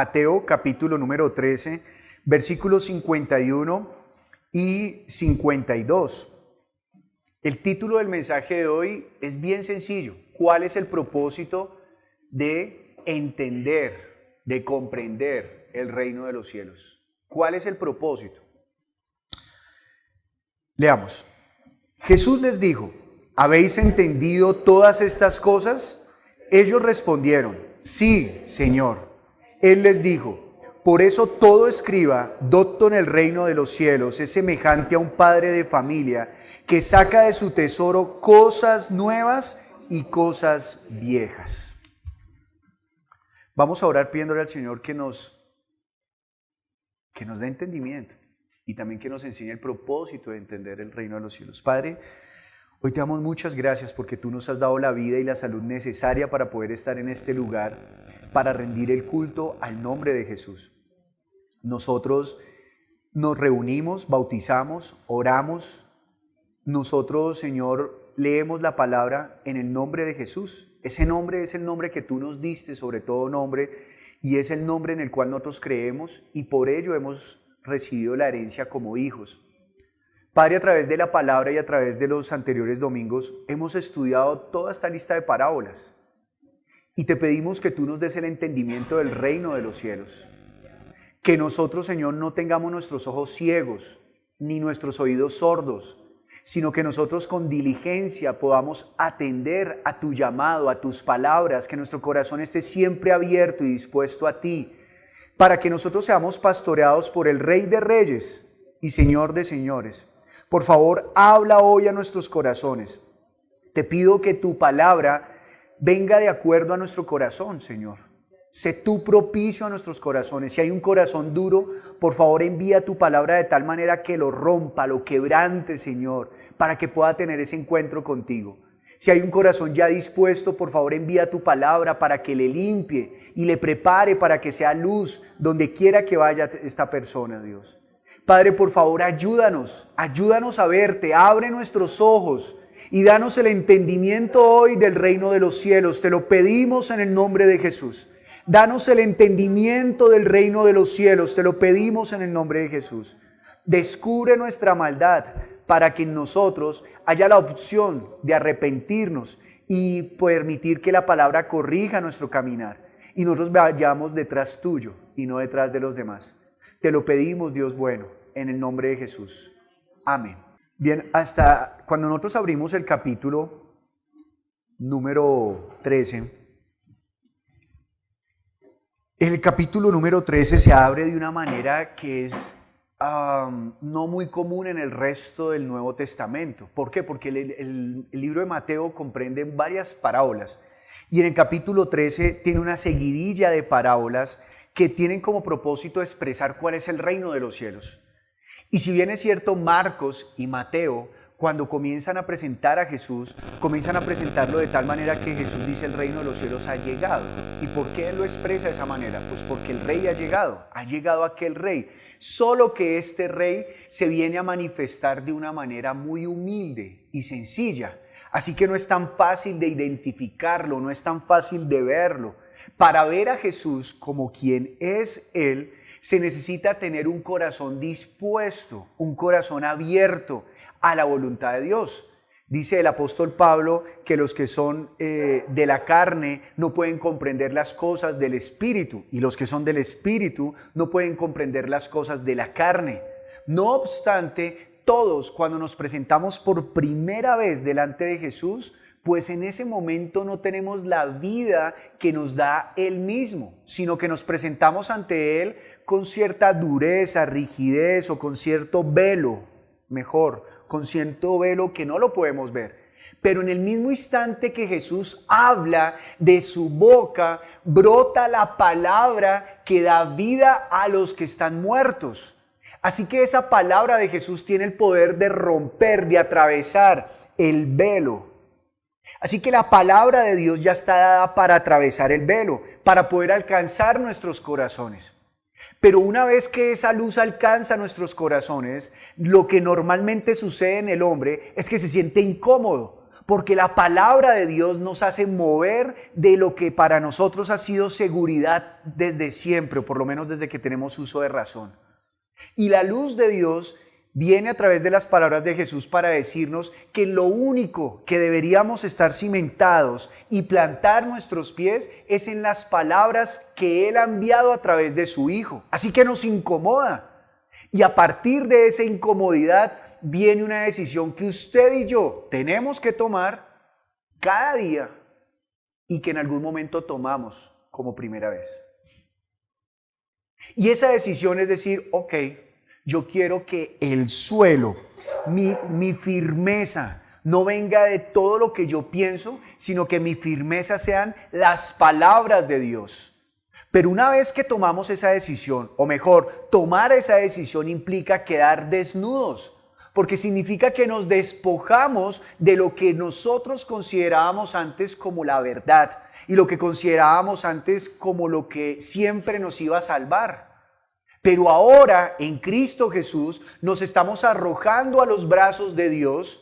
Mateo capítulo número 13, versículos 51 y 52. El título del mensaje de hoy es bien sencillo. ¿Cuál es el propósito de entender, de comprender el reino de los cielos? ¿Cuál es el propósito? Leamos. Jesús les dijo: ¿habéis entendido todas estas cosas? Ellos respondieron: sí, Señor. Él les dijo: por eso todo escriba, docto en el reino de los cielos, es semejante a un padre de familia que saca de su tesoro cosas nuevas y cosas viejas. Vamos a orar pidiéndole al Señor que nos dé entendimiento y también que nos enseñe el propósito de entender el reino de los cielos. Padre, hoy te damos muchas gracias porque tú nos has dado la vida y la salud necesaria para poder estar en este lugar, para rendir el culto al nombre de Jesús. Nosotros nos reunimos, bautizamos, oramos. Nosotros, Señor, leemos la palabra en el nombre de Jesús. Ese nombre es el nombre que tú nos diste, sobre todo nombre, y es el nombre en el cual nosotros creemos y por ello hemos recibido la herencia como hijos. Padre, a través de la palabra y a través de los anteriores domingos hemos estudiado toda esta lista de parábolas y te pedimos que tú nos des el entendimiento del reino de los cielos. Que nosotros, Señor, no tengamos nuestros ojos ciegos ni nuestros oídos sordos, sino que nosotros con diligencia podamos atender a tu llamado, a tus palabras, que nuestro corazón esté siempre abierto y dispuesto a ti, para que nosotros seamos pastoreados por el Rey de Reyes y Señor de Señores. Por favor, habla hoy a nuestros corazones. Te pido que tu palabra venga de acuerdo a nuestro corazón, Señor. Sé tú propicio a nuestros corazones. Si hay un corazón duro, por favor envía tu palabra de tal manera que lo rompa, lo quebrante, Señor, para que pueda tener ese encuentro contigo. Si hay un corazón ya dispuesto, por favor envía tu palabra para que le limpie y le prepare para que sea luz donde quiera que vaya esta persona, Dios. Padre, por favor, ayúdanos a verte, abre nuestros ojos y danos el entendimiento hoy del reino de los cielos. Te lo pedimos en el nombre de Jesús. Danos el entendimiento del reino de los cielos, te lo pedimos en el nombre de Jesús. Descubre nuestra maldad para que en nosotros haya la opción de arrepentirnos y permitir que la palabra corrija nuestro caminar y nosotros vayamos detrás tuyo y no detrás de los demás. Te lo pedimos, Dios bueno, en el nombre de Jesús. Amén. Bien, hasta cuando nosotros abrimos el capítulo número 13, el capítulo número 13 se abre de una manera que es no muy común en el resto del Nuevo Testamento. ¿Por qué? Porque el libro de Mateo comprende varias parábolas y en el capítulo 13 tiene una seguidilla de parábolas que tienen como propósito expresar cuál es el reino de los cielos. Y si bien es cierto, Marcos y Mateo, cuando comienzan a presentar a Jesús, comienzan a presentarlo de tal manera que Jesús dice: el reino de los cielos ha llegado. ¿Y por qué él lo expresa de esa manera? Pues porque el rey ha llegado aquel rey. Solo que este rey se viene a manifestar de una manera muy humilde y sencilla. Así que no es tan fácil de identificarlo, no es tan fácil de verlo. Para ver a Jesús como quien es Él, se necesita tener un corazón dispuesto, un corazón abierto a la voluntad de Dios. Dice el apóstol Pablo que los que son de la carne no pueden comprender las cosas del Espíritu, y los que son del Espíritu no pueden comprender las cosas de la carne. No obstante, todos cuando nos presentamos por primera vez delante de Jesús, pues en ese momento no tenemos la vida que nos da Él mismo, sino que nos presentamos ante Él con cierta dureza, rigidez o con cierto velo, con cierto velo que no lo podemos ver. Pero en el mismo instante que Jesús habla, de su boca brota la palabra que da vida a los que están muertos. Así que esa palabra de Jesús tiene el poder de romper, de atravesar el velo. Así que la palabra de Dios ya está dada para atravesar el velo, para poder alcanzar nuestros corazones. Pero una vez que esa luz alcanza nuestros corazones, lo que normalmente sucede en el hombre es que se siente incómodo, Porque la palabra de Dios nos hace mover de lo que para nosotros ha sido seguridad desde siempre, o por lo menos desde que tenemos uso de razón. Y la luz de Dios viene a través de las palabras de Jesús para decirnos que lo único que deberíamos estar cimentados y plantar nuestros pies es en las palabras que Él ha enviado a través de su Hijo. Así que nos incomoda. Y a partir de esa incomodidad viene una decisión que usted y yo tenemos que tomar cada día y que en algún momento tomamos como primera vez. Y esa decisión es decir, ok, yo quiero que el suelo, mi firmeza, no venga de todo lo que yo pienso, sino que mi firmeza sean las palabras de Dios. Pero una vez que tomamos esa decisión, o mejor, tomar esa decisión implica quedar desnudos, porque significa que nos despojamos de lo que nosotros considerábamos antes como la verdad y lo que considerábamos antes como lo que siempre nos iba a salvar. Pero ahora en Cristo Jesús nos estamos arrojando a los brazos de Dios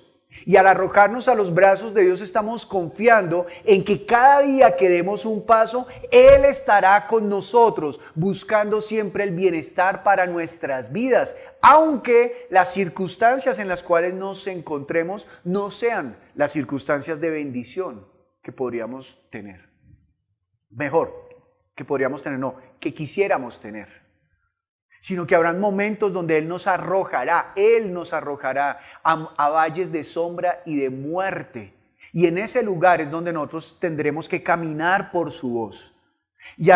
y al arrojarnos a los brazos de Dios estamos confiando en que cada día que demos un paso, Él estará con nosotros buscando siempre el bienestar para nuestras vidas, aunque las circunstancias en las cuales nos encontremos no sean las circunstancias de bendición que podríamos tener. Mejor, que podríamos tener, no, que quisiéramos tener. Sino que habrán momentos donde Él nos arrojará a valles de sombra y de muerte. Y en ese lugar es donde nosotros tendremos que caminar por su voz. Y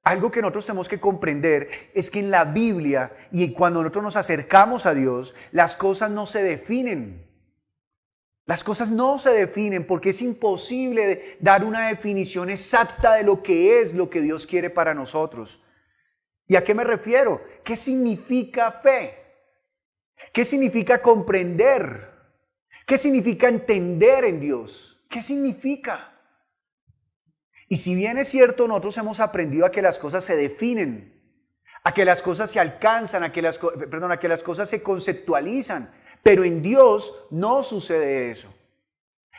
algo que nosotros tenemos que comprender es que en la Biblia y cuando nosotros nos acercamos a Dios, las cosas no se definen. Las cosas no se definen porque es imposible dar una definición exacta de lo que es lo que Dios quiere para nosotros. ¿Y a qué me refiero? ¿Qué significa fe? ¿Qué significa comprender? ¿Qué significa entender en Dios? ¿Qué significa? Y si bien es cierto, nosotros hemos aprendido a que las cosas se definen, a que las cosas se alcanzan, a que las cosas se conceptualizan, pero en Dios no sucede eso.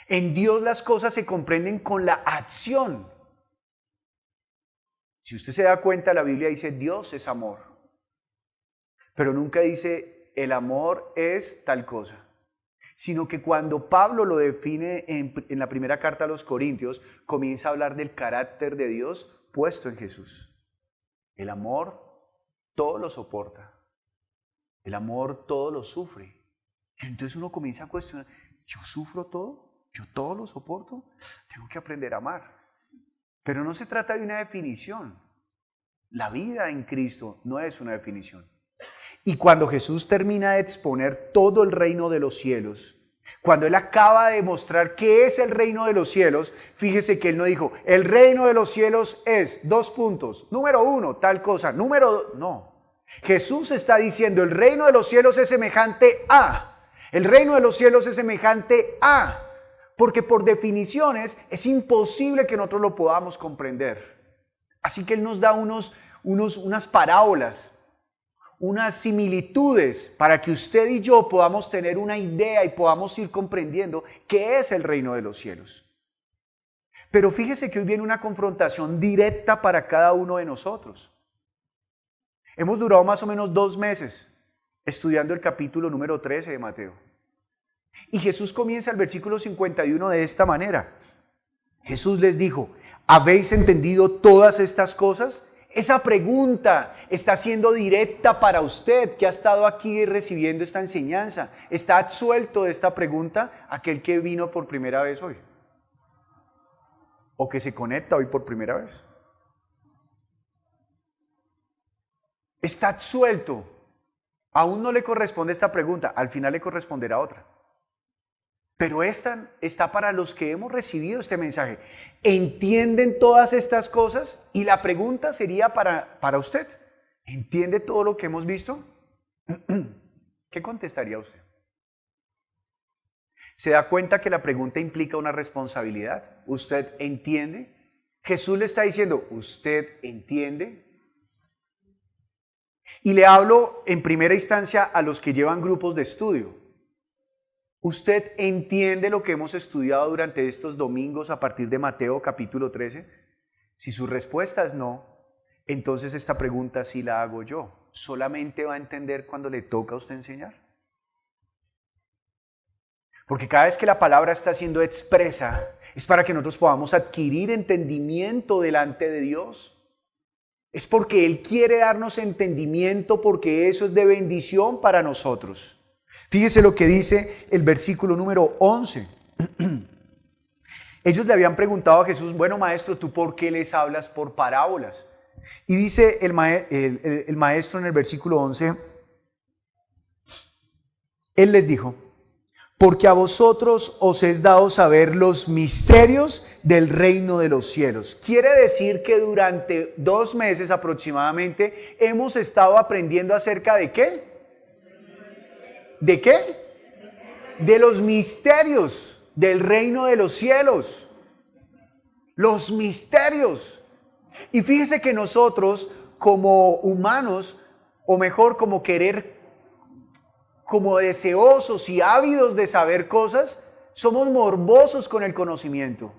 En Dios las cosas se comprenden con la acción. Si usted se da cuenta, la Biblia dice Dios es amor, pero nunca dice el amor es tal cosa, sino que cuando Pablo lo define en la primera carta a los Corintios, comienza a hablar del carácter de Dios puesto en Jesús. El amor todo lo soporta, el amor todo lo sufre. Entonces uno comienza a cuestionar, ¿yo sufro todo? ¿Yo todo lo soporto? Tengo que aprender a amar. Pero no se trata de una definición. La vida en Cristo no es una definición. Y cuando Jesús termina de exponer todo el reino de los cielos, cuando Él acaba de mostrar qué es el reino de los cielos, fíjese que Él no dijo, el reino de los cielos es, número 1, tal cosa, número 2, no. Jesús está diciendo, el reino de los cielos es semejante a, el reino de los cielos es semejante a. Porque por definiciones es imposible que nosotros lo podamos comprender. Así que Él nos da unas parábolas, unas similitudes para que usted y yo podamos tener una idea y podamos ir comprendiendo qué es el reino de los cielos. Pero fíjese que hoy viene una confrontación directa para cada uno de nosotros. Hemos durado más o menos 2 meses estudiando el capítulo número 13 de Mateo. Y Jesús comienza el versículo 51 de esta manera. Jesús les dijo, ¿habéis entendido todas estas cosas? Esa pregunta está siendo directa para usted que ha estado aquí recibiendo esta enseñanza. ¿Está absuelto de esta pregunta aquel que vino por primera vez hoy? ¿O que se conecta hoy por primera vez? ¿Está absuelto? Aún no le corresponde esta pregunta, al final le corresponderá otra. Pero esta está para los que hemos recibido este mensaje. ¿Entienden todas estas cosas? Y la pregunta sería para usted. ¿Entiende todo lo que hemos visto? ¿Qué contestaría usted? ¿Se da cuenta que la pregunta implica una responsabilidad? ¿Usted entiende? Jesús le está diciendo, ¿usted entiende? Y le hablo en primera instancia a los que llevan grupos de estudio. ¿Usted entiende lo que hemos estudiado durante estos domingos a partir de Mateo capítulo 13? Si su respuesta es no, entonces esta pregunta sí la hago yo. ¿Solamente va a entender cuando le toca a usted enseñar? Porque cada vez que la palabra está siendo expresa, es para que nosotros podamos adquirir entendimiento delante de Dios. Es porque Él quiere darnos entendimiento, porque eso es de bendición para nosotros. Fíjese lo que dice el versículo número 11. Ellos le habían preguntado a Jesús, bueno maestro, ¿tú por qué les hablas por parábolas? Y dice el maestro en el versículo 11, Él les dijo, porque a vosotros os es dado saber los misterios del reino de los cielos. Quiere decir que durante 2 meses aproximadamente hemos estado aprendiendo acerca de ¿qué? ¿De qué? De los misterios del reino de los cielos. Los misterios. Y fíjese que nosotros como humanos, o mejor como como deseosos y ávidos de saber cosas, somos morbosos con el conocimiento.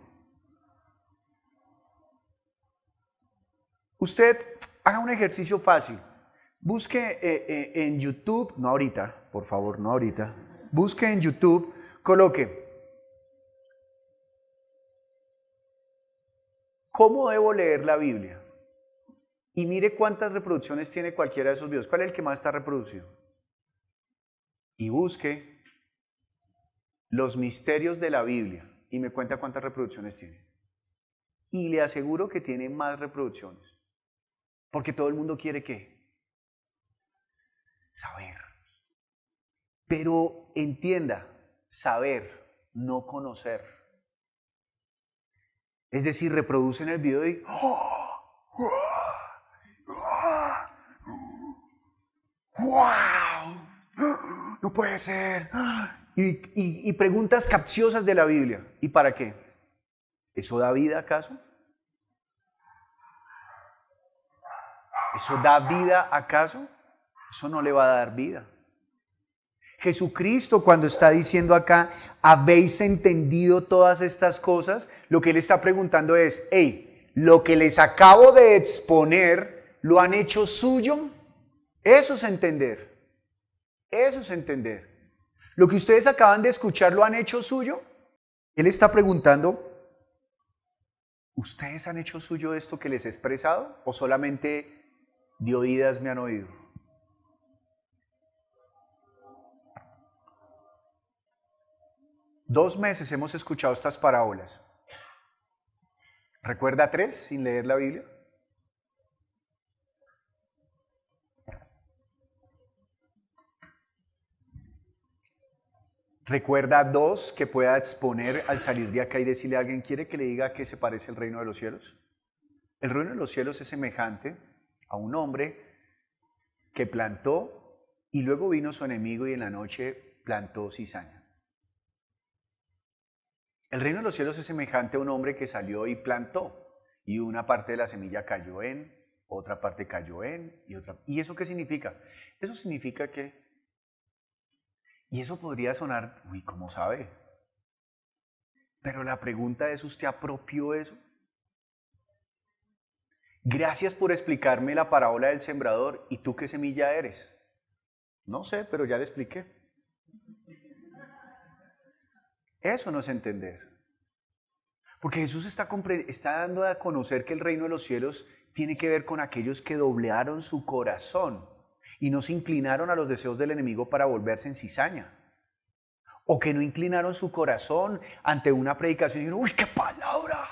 Usted haga un ejercicio fácil. Busque en YouTube, no ahorita, por favor, no ahorita. Busque en YouTube, coloque ¿cómo debo leer la Biblia? Y mire cuántas reproducciones tiene cualquiera de esos videos. ¿Cuál es el que más está reproducido? Y busque los misterios de la Biblia y me cuenta cuántas reproducciones tiene. Y le aseguro que tiene más reproducciones. Porque todo el mundo quiere ¿qué? Saber. Pero entienda, saber, no conocer. Es decir, reproducen el video y ¡wow! No puede ser. Y preguntas capciosas de la Biblia. ¿Y para qué? ¿Eso da vida acaso? ¿Eso da vida acaso? Eso no le va a dar vida. Jesucristo, cuando está diciendo acá, ¿habéis entendido todas estas cosas? Lo que Él está preguntando es, hey, lo que les acabo de exponer, ¿lo han hecho suyo? Eso es entender. Eso es entender. Lo que ustedes acaban de escuchar, ¿lo han hecho suyo? Él está preguntando, ¿ustedes han hecho suyo esto que les he expresado? ¿O solamente de oídas me han oído? Dos meses hemos escuchado estas parábolas. ¿Recuerda 3 sin leer la Biblia? ¿Recuerda 2 que pueda exponer al salir de acá y decirle a alguien, ¿quiere que le diga a qué se parece el reino de los cielos? El reino de los cielos es semejante a un hombre que plantó y luego vino su enemigo y en la noche plantó cizaña. El reino de los cielos es semejante a un hombre que salió y plantó y una parte de la semilla cayó en, otra parte cayó en y otra. ¿Y eso qué significa? Eso significa que, y eso podría sonar, uy, ¿cómo sabe? Pero la pregunta es, ¿usted apropió eso? Gracias por explicarme la parábola del sembrador. ¿Y tú qué semilla eres? No sé, pero ya le expliqué. Eso no es entender. Porque Jesús está dando a conocer que el reino de los cielos tiene que ver con aquellos que doblearon su corazón y no se inclinaron a los deseos del enemigo para volverse en cizaña. O que no inclinaron su corazón ante una predicación y dijeron, ¡uy, qué palabra!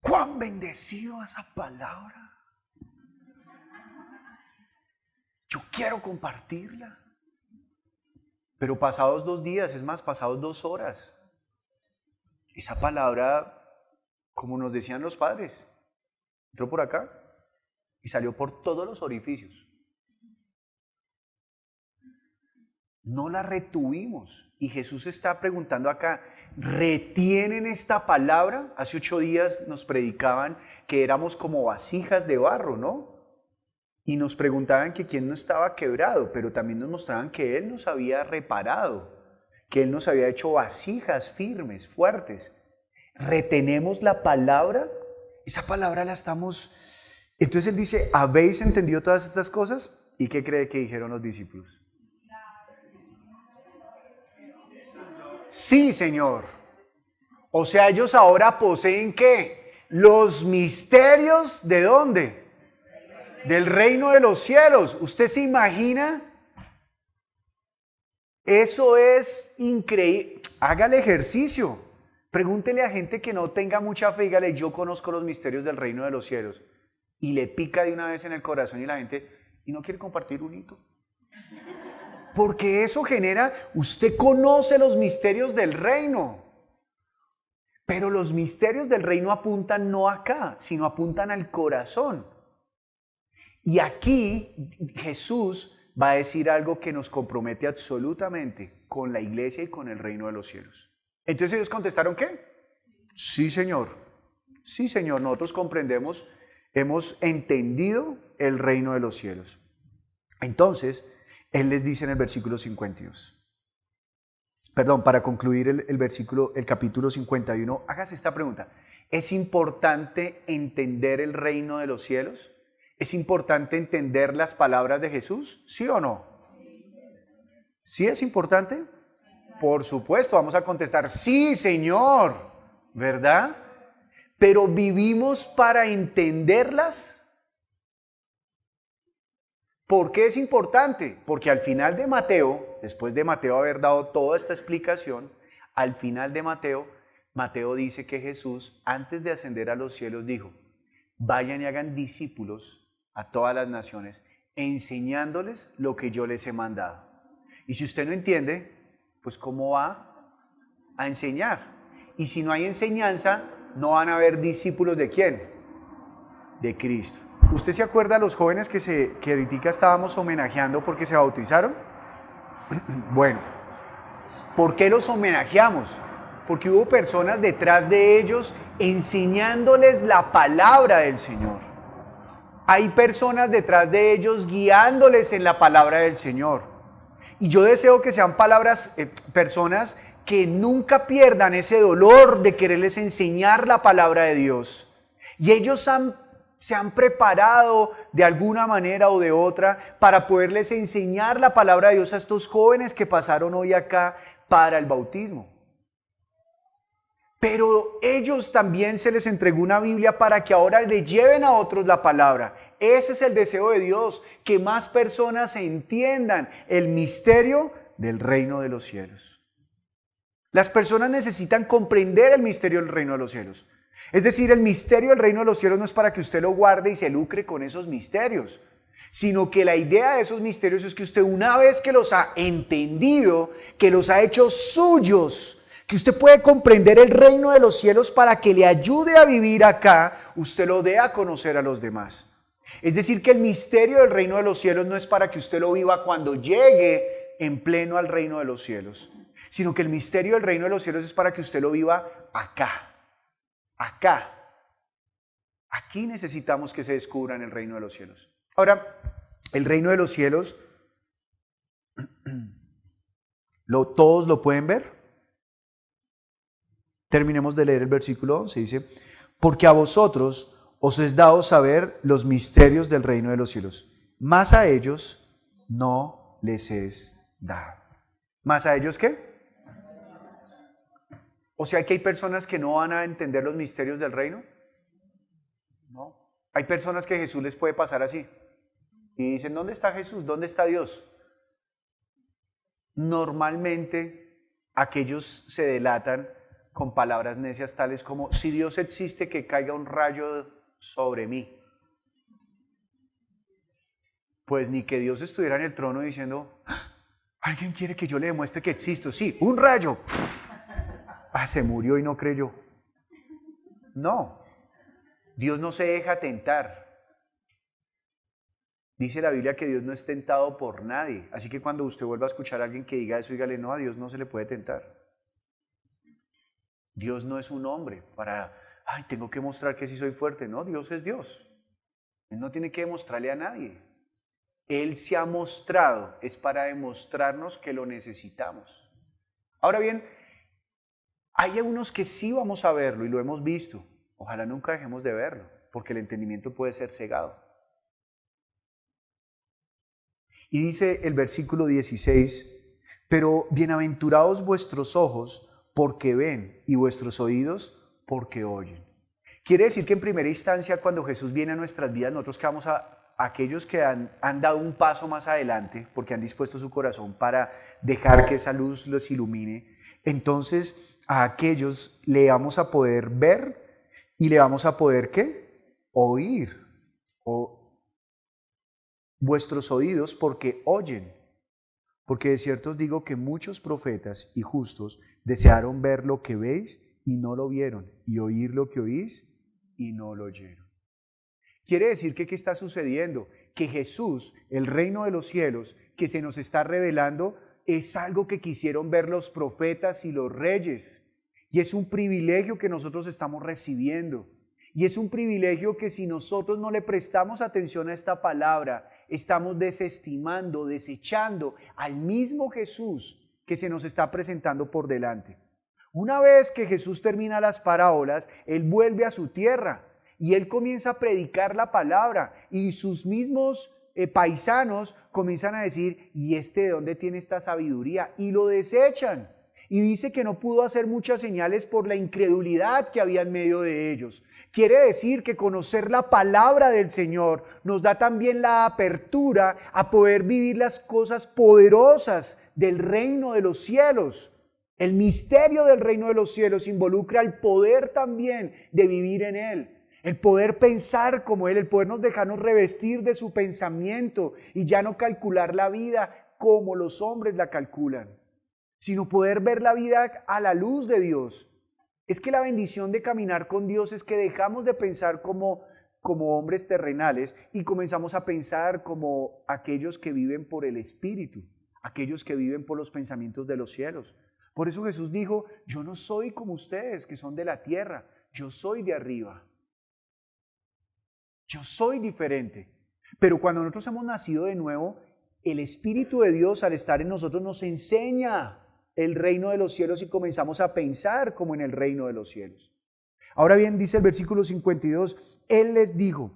¡Cuán bendecido esa palabra! Yo quiero compartirla. Pero pasados 2 días, es más, pasados 2 horas, esa palabra, como nos decían los padres, entró por acá y salió por todos los orificios. No la retuvimos. Y Jesús está preguntando acá, ¿retienen esta palabra? Hace 8 días nos predicaban que éramos como vasijas de barro, ¿no? y nos preguntaban que quién no estaba quebrado, pero también nos mostraban que Él nos había reparado, que Él nos había hecho vasijas firmes, fuertes. ¿Retenemos la palabra? Esa palabra la estamos... Entonces Él dice, ¿habéis entendido todas estas cosas? ¿Y qué cree que dijeron los discípulos? Sí, Señor. O sea, ellos ahora poseen ¿qué? Los misterios ¿de dónde? Del reino de los cielos. ¿Usted se imagina? Eso es increíble. Hágale ejercicio. Pregúntele a gente que no tenga mucha fe, dígale, yo conozco los misterios del reino de los cielos. Y le pica de una vez en el corazón y la gente, ¿y no quiere compartir un hito? Porque eso genera, usted conoce los misterios del reino. Pero los misterios del reino apuntan no acá, sino apuntan al corazón. Y aquí Jesús va a decir algo que nos compromete absolutamente con la iglesia y con el reino de los cielos. Entonces ellos contestaron, ¿qué? Sí, Señor. Sí, Señor, nosotros comprendemos, hemos entendido el reino de los cielos. Entonces, Él les dice en el versículo 52. Perdón, para concluir el capítulo 51, hágase esta pregunta. ¿Es importante entender el reino de los cielos? ¿Es importante entender las palabras de Jesús? ¿Sí o no? ¿Sí es importante? Por supuesto, vamos a contestar, sí, Señor, ¿verdad? Pero ¿vivimos para entenderlas? ¿Por qué es importante? Porque al final de Mateo, después de Mateo haber dado toda esta explicación, al final de Mateo, Mateo dice que Jesús, antes de ascender a los cielos, dijo, vayan y hagan discípulos a todas las naciones, enseñándoles lo que yo les he mandado. Y si usted no entiende, pues ¿cómo va a enseñar? Y si no hay enseñanza, no van a haber discípulos ¿de quién? De Cristo. ¿Usted se acuerda de los jóvenes que ahorita estábamos homenajeando porque se bautizaron? Bueno, ¿por qué los homenajeamos? Porque hubo personas detrás de ellos enseñándoles la palabra del Señor. Hay personas detrás de ellos guiándoles en la palabra del Señor. Y yo deseo que sean personas que nunca pierdan ese dolor de quererles enseñar la palabra de Dios. Y ellos se han preparado de alguna manera o de otra para poderles enseñar la palabra de Dios a estos jóvenes que pasaron hoy acá para el bautismo. Pero ellos también se les entregó una Biblia para que ahora le lleven a otros la palabra. Ese es el deseo de Dios, que más personas entiendan el misterio del reino de los cielos. Las personas necesitan comprender el misterio del reino de los cielos. Es decir, el misterio del reino de los cielos no es para que usted lo guarde y se lucre con esos misterios, sino que la idea de esos misterios es que usted, una vez que los ha entendido, que los ha hecho suyos, que usted puede comprender el reino de los cielos para que le ayude a vivir acá, usted lo dé a conocer a los demás. Es decir, que el misterio del reino de los cielos no es para que usted lo viva cuando llegue en pleno al reino de los cielos, sino que el misterio del reino de los cielos es para que usted lo viva acá. Acá. Aquí necesitamos que se descubra en el reino de los cielos. Ahora, el reino de los cielos, ¿todos lo pueden ver? Terminemos de leer el versículo 11. Dice, porque a vosotros os es dado saber los misterios del reino de los cielos, mas a ellos no les es dado. ¿Más a ellos qué? O sea que hay personas que no van a entender los misterios del reino. No. Hay personas que Jesús les puede pasar así. Y dicen, ¿dónde está Jesús? ¿Dónde está Dios? Normalmente aquellos se delatan con palabras necias tales como, si Dios existe, que caiga un rayo sobre mí. Pues ni que Dios estuviera en el trono diciendo, ¿alguien quiere que yo le demuestre que existo? Sí, un rayo. Se murió y no creyó. No, Dios no se deja tentar. Dice la Biblia que Dios no es tentado por nadie. Así que cuando usted vuelva a escuchar a alguien que diga eso, dígale, no, a Dios no se le puede tentar. Dios no es un hombre para, tengo que mostrar que sí soy fuerte. No, Dios es Dios. Él no tiene que demostrarle a nadie. Él se ha mostrado, es para demostrarnos que lo necesitamos. Ahora bien, hay unos que sí vamos a verlo y lo hemos visto. Ojalá nunca dejemos de verlo, porque el entendimiento puede ser cegado. Y dice el versículo 16, pero bienaventurados vuestros ojos porque ven y vuestros oídos porque oyen. Quiere decir que en primera instancia cuando Jesús viene a nuestras vidas, nosotros quedamos a aquellos que han dado un paso más adelante, porque han dispuesto su corazón para dejar que esa luz los ilumine, entonces a aquellos le vamos a poder ver y le vamos a poder ¿qué? Oír. Vuestros oídos porque oyen. Porque de cierto os digo que muchos profetas y justos desearon ver lo que veis y no lo vieron, y oír lo que oís y no lo oyeron. Quiere decir que ¿qué está sucediendo? Que Jesús, el reino de los cielos, que se nos está revelando, es algo que quisieron ver los profetas y los reyes. Y es un privilegio que nosotros estamos recibiendo. Y es un privilegio que si nosotros no le prestamos atención a esta palabra, estamos desestimando, desechando al mismo Jesús que se nos está presentando por delante. Una vez que Jesús termina las parábolas, Él vuelve a su tierra y Él comienza a predicar la palabra y sus mismos paisanos comienzan a decir, ¿y de dónde tiene esta sabiduría? Y lo desechan. Y dice que no pudo hacer muchas señales por la incredulidad que había en medio de ellos. Quiere decir que conocer la palabra del Señor nos da también la apertura a poder vivir las cosas poderosas del reino de los cielos. El misterio del reino de los cielos involucra el poder también de vivir en Él. El poder pensar como Él, el podernos dejarnos revestir de su pensamiento y ya no calcular la vida como los hombres la calculan, sino poder ver la vida a la luz de Dios. Es que la bendición de caminar con Dios es que dejamos de pensar como hombres terrenales y comenzamos a pensar como aquellos que viven por el Espíritu, aquellos que viven por los pensamientos de los cielos. Por eso Jesús dijo, yo no soy como ustedes que son de la tierra, yo soy de arriba. Yo soy diferente. Pero cuando nosotros hemos nacido de nuevo, el Espíritu de Dios al estar en nosotros nos enseña el reino de los cielos y comenzamos a pensar como en el reino de los cielos. Ahora bien, dice el versículo 52, Él les dijo,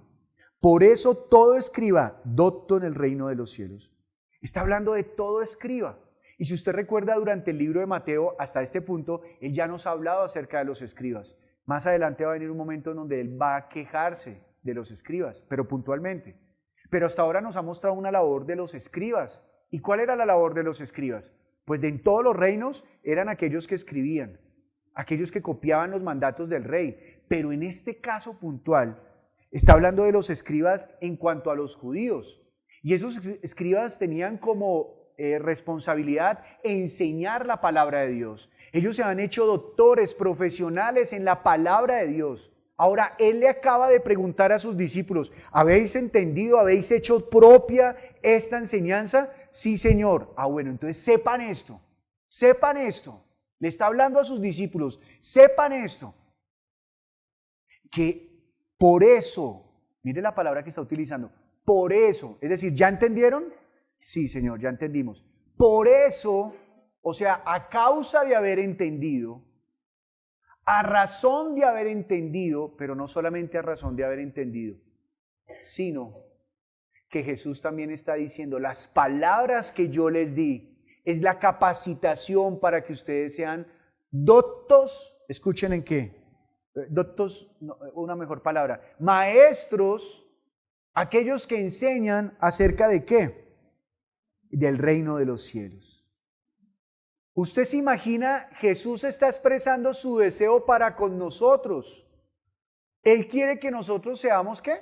por eso todo escriba, docto en el reino de los cielos. Está hablando de todo escriba. Y si usted recuerda durante el libro de Mateo, hasta este punto, Él ya nos ha hablado acerca de los escribas. Más adelante va a venir un momento en donde Él va a quejarse de los escribas, pero puntualmente. Pero hasta ahora nos ha mostrado una labor de los escribas. ¿Y cuál era la labor de los escribas? Pues en todos los reinos eran aquellos que escribían, aquellos que copiaban los mandatos del rey. Pero en este caso puntual, está hablando de los escribas en cuanto a los judíos. Y esos escribas tenían como responsabilidad enseñar la palabra de Dios. Ellos se han hecho doctores, profesionales en la palabra de Dios. Ahora, Él le acaba de preguntar a sus discípulos, ¿habéis entendido, habéis hecho propia esta enseñanza? Sí, Señor. Bueno, entonces sepan esto. Le está hablando a sus discípulos, sepan esto. Que por eso, mire la palabra que está utilizando, por eso, es decir, ¿ya entendieron? Sí, Señor, ya entendimos. Por eso, o sea, a causa de haber entendido, a razón de haber entendido, pero no solamente a razón de haber entendido, sino que Jesús también está diciendo, las palabras que yo les di es la capacitación para que ustedes sean doctos, escuchen en qué, doctos, no, una mejor palabra, maestros, aquellos que enseñan acerca de qué, del reino de los cielos. Usted se imagina, Jesús está expresando su deseo para con nosotros. Él quiere que nosotros seamos ¿qué?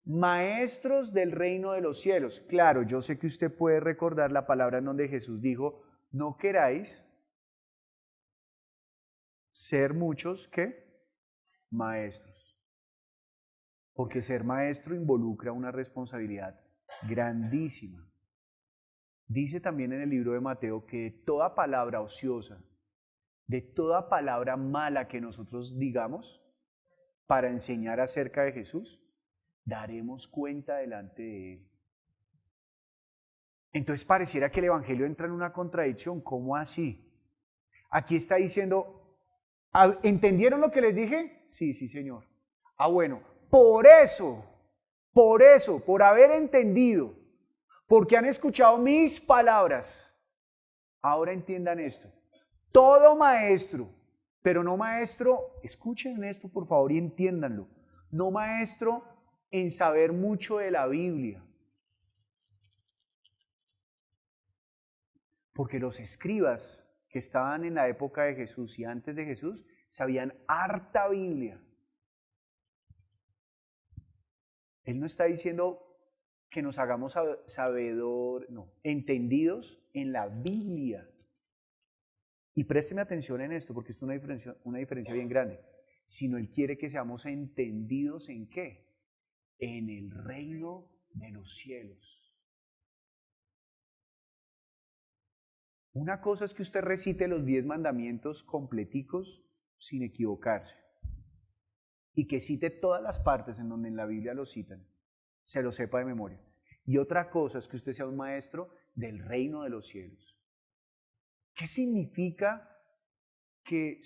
Maestros del reino de los cielos. Claro, yo sé que usted puede recordar la palabra en donde Jesús dijo, no queráis ser muchos ¿qué? Maestros. Porque ser maestro involucra una responsabilidad grandísima. Dice también en el libro de Mateo que toda palabra ociosa, de toda palabra mala que nosotros digamos para enseñar acerca de Jesús, daremos cuenta delante de Él. Entonces pareciera que el Evangelio entra en una contradicción. ¿Cómo así? Aquí está diciendo, ¿entendieron lo que les dije? Sí, sí, Señor. Ah, bueno, por eso, por haber entendido, porque han escuchado mis palabras, ahora entiendan esto. Todo maestro, pero no maestro, escuchen esto por favor y entiéndanlo, no maestro en saber mucho de la Biblia. Porque los escribas que estaban en la época de Jesús y antes de Jesús sabían harta Biblia. Él no está diciendo que nos hagamos entendidos en la Biblia. Y présteme atención en esto, porque esto es una diferencia bien grande. Sino Él quiere que seamos entendidos ¿en qué? En el reino de los cielos. Una cosa es que usted recite los 10 mandamientos completicos sin equivocarse. Y que cite todas las partes en donde en la Biblia lo citan. Se lo sepa de memoria. Y otra cosa es que usted sea un maestro del reino de los cielos. ¿Qué significa que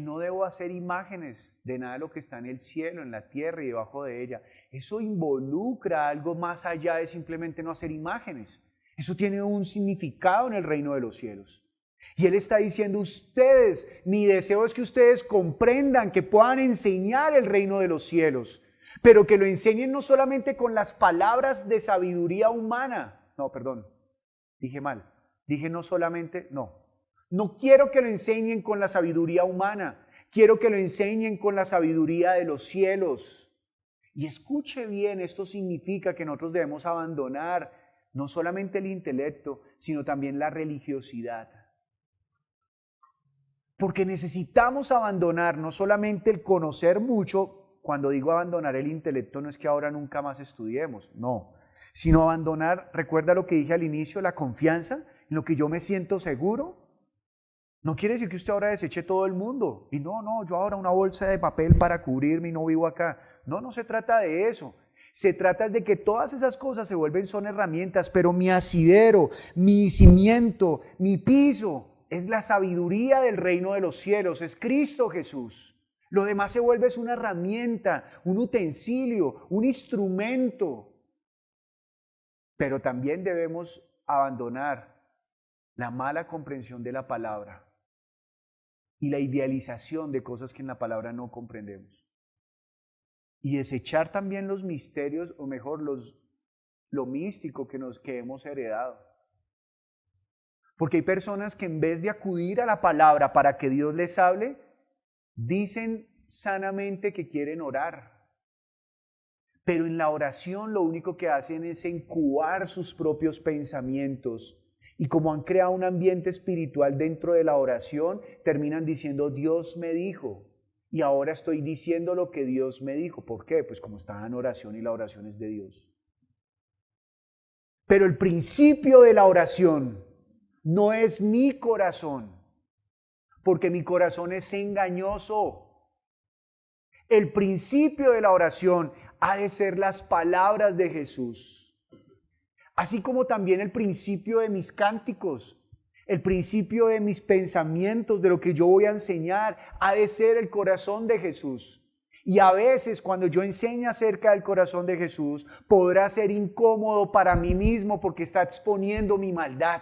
no debo hacer imágenes de nada de lo que está en el cielo, en la tierra y debajo de ella? Eso involucra algo más allá de simplemente no hacer imágenes. Eso tiene un significado en el reino de los cielos. Y Él está diciendo, ustedes, mi deseo es que ustedes comprendan, que puedan enseñar el reino de los cielos, pero que lo enseñen no solamente con las palabras de sabiduría humana. No, perdón, dije mal. Dije no solamente, no. No quiero que lo enseñen con la sabiduría humana, quiero que lo enseñen con la sabiduría de los cielos. Y escuche bien, esto significa que nosotros debemos abandonar no solamente el intelecto, sino también la religiosidad. Porque necesitamos abandonar no solamente el conocer mucho. Cuando digo abandonar el intelecto no es que ahora nunca más estudiemos, no. Sino abandonar, recuerda lo que dije al inicio, la confianza en lo que yo me siento seguro. No quiere decir que usted ahora deseche todo el mundo. Y no, yo ahora una bolsa de papel para cubrirme y no vivo acá. No se trata de eso. Se trata de que todas esas cosas son herramientas, pero mi asidero, mi cimiento, mi piso es la sabiduría del reino de los cielos, es Cristo Jesús. Lo demás se vuelve una herramienta, un utensilio, un instrumento. Pero también debemos abandonar la mala comprensión de la palabra y la idealización de cosas que en la palabra no comprendemos. Y desechar también los misterios, o mejor, lo místico que hemos heredado. Porque hay personas que en vez de acudir a la palabra para que Dios les hable, dicen sanamente que quieren orar. Pero en la oración lo único que hacen es incubar sus propios pensamientos. Y como han creado un ambiente espiritual dentro de la oración, terminan diciendo, Dios me dijo. Y ahora estoy diciendo lo que Dios me dijo. ¿Por qué? Pues como estaba en oración y la oración es de Dios. Pero el principio de la oración no es mi corazón, porque mi corazón es engañoso. El principio de la oración ha de ser las palabras de Jesús. Así como también el principio de mis cánticos, el principio de mis pensamientos, de lo que yo voy a enseñar, ha de ser el corazón de Jesús. Y a veces cuando yo enseño acerca del corazón de Jesús, podrá ser incómodo para mí mismo porque está exponiendo mi maldad.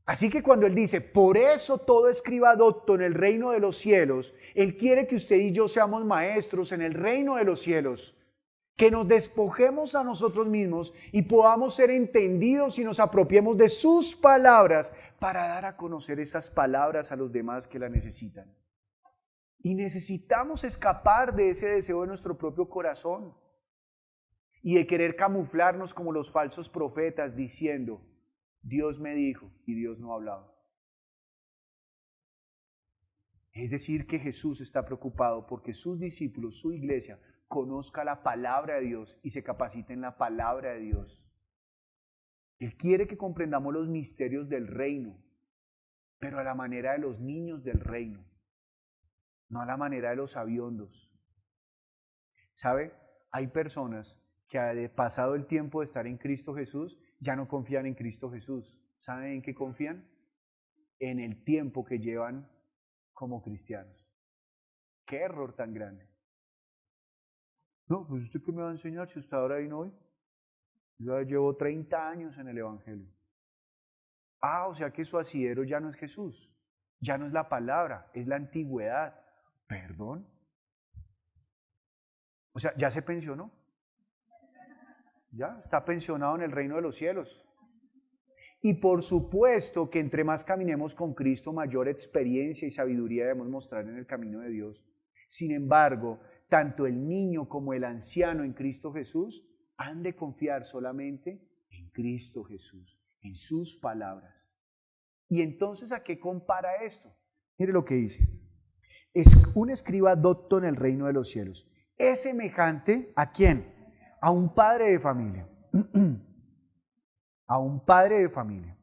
Así que cuando Él dice, por eso todo escriba docto en el reino de los cielos, Él quiere que usted y yo seamos maestros en el reino de los cielos. Que nos despojemos a nosotros mismos y podamos ser entendidos y nos apropiemos de sus palabras para dar a conocer esas palabras a los demás que la necesitan. Y necesitamos escapar de ese deseo de nuestro propio corazón y de querer camuflarnos como los falsos profetas diciendo, Dios me dijo y Dios no ha hablado. Es decir, que Jesús está preocupado porque sus discípulos, su iglesia, conozca la palabra de Dios y se capacite en la palabra de Dios. Él quiere que comprendamos los misterios del reino, pero a la manera de los niños del reino, no a la manera de los sabiondos. ¿Sabe? Hay personas que pasado el tiempo de estar en Cristo Jesús, ya no confían en Cristo Jesús. ¿Saben en qué confían? En el tiempo que llevan como cristianos. ¡Qué error tan grande! No, pues ¿usted qué me va a enseñar si usted ahora vino hoy? Yo ya llevo 30 años en el Evangelio. Ah, o sea que su asidero ya no es Jesús, ya no es la palabra, es la antigüedad. ¿Perdón? O sea, ¿ya se pensionó? ¿Ya? Está pensionado en el reino de los cielos. Y por supuesto que entre más caminemos con Cristo, mayor experiencia y sabiduría debemos mostrar en el camino de Dios. Sin embargo, tanto el niño como el anciano en Cristo Jesús han de confiar solamente en Cristo Jesús, en sus palabras. ¿Y entonces a qué compara esto? Mire lo que dice. Es un escriba docto en el reino de los cielos. ¿Es semejante a quién? A un padre de familia. A un padre de familia.